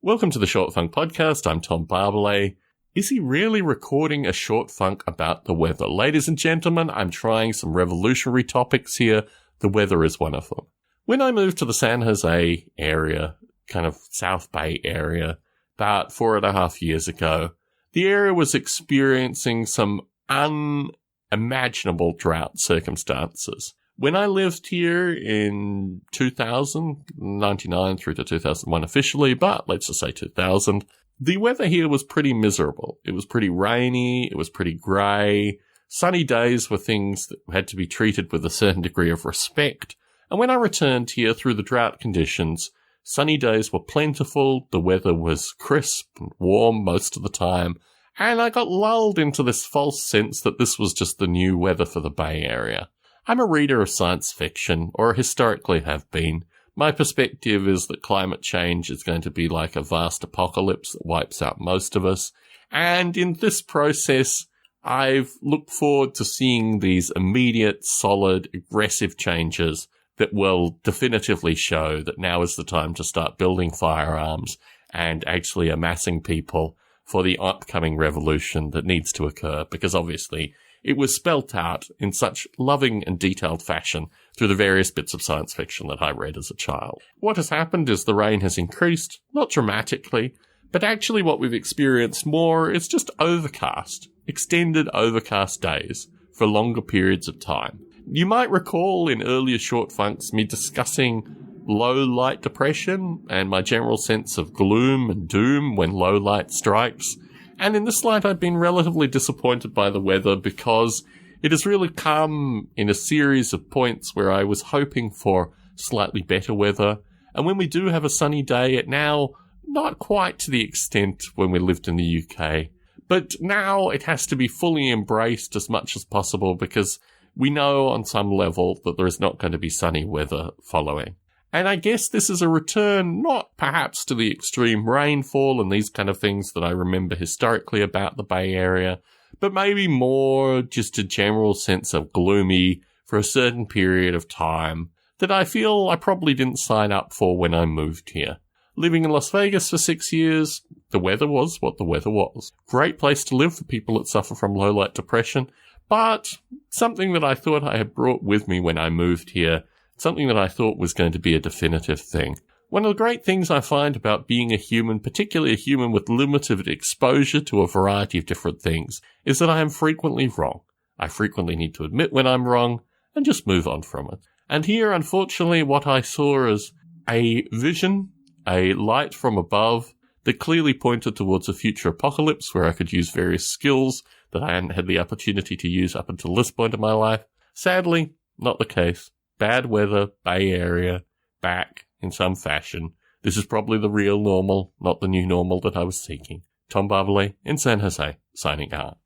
Welcome to the Short Funk Podcast. I'm Tom Barbalet. Is he really recording a short funk about the weather? Ladies and gentlemen, I'm trying some revolutionary topics here. The weather is one of them. When I moved to the San Jose area, kind of South Bay area, about 4.5 years ago, the area was experiencing some unimaginable drought circumstances. When I lived here in 2000, 99 through to 2001 officially, but let's just say 2000, the weather here was pretty miserable. It was pretty rainy, it was pretty grey. Sunny days were things that had to be treated with a certain degree of respect. And when I returned here through the drought conditions, sunny days were plentiful, the weather was crisp and warm most of the time, and I got lulled into this false sense that this was just the new weather for the Bay Area. I'm a reader of science fiction, or historically have been. My perspective is that climate change is going to be like a vast apocalypse that wipes out most of us. And in this process, I've looked forward to seeing these immediate, solid, aggressive changes that will definitively show that now is the time to start building firearms and actually amassing people for the upcoming revolution that needs to occur, because obviously it was spelt out in such loving and detailed fashion through the various bits of science fiction that I read as a child. What has happened is the rain has increased, not dramatically, but actually what we've experienced more is just overcast, extended overcast days for longer periods of time. You might recall in earlier short funks me discussing low light depression and my general sense of gloom and doom when low light strikes. And in this light, I've been relatively disappointed by the weather because it has really come in a series of points where I was hoping for slightly better weather. And when we do have a sunny day, it now, not quite to the extent when we lived in the UK, but now it has to be fully embraced as much as possible because we know on some level that there is not going to be sunny weather following. And I guess this is a return, not perhaps to the extreme rainfall and these kind of things that I remember historically about the Bay Area, but maybe more just a general sense of gloomy for a certain period of time that I feel I probably didn't sign up for when I moved here. Living in Las Vegas for 6 years, the weather was what the weather was. Great place to live for people that suffer from low-light depression, but something that I thought I had brought with me when I moved here, something that I thought was going to be a definitive thing. One of the great things I find about being a human, particularly a human with limited exposure to a variety of different things, is that I am frequently wrong. I frequently need to admit when I'm wrong and just move on from it. And here, unfortunately, what I saw is a vision, a light from above that clearly pointed towards a future apocalypse where I could use various skills that I hadn't had the opportunity to use up until this point in my life. Sadly, not the case. Bad weather, Bay Area, back in some fashion. This is probably the real normal, not the new normal that I was seeking. Tom Barbalet in San Jose, signing out.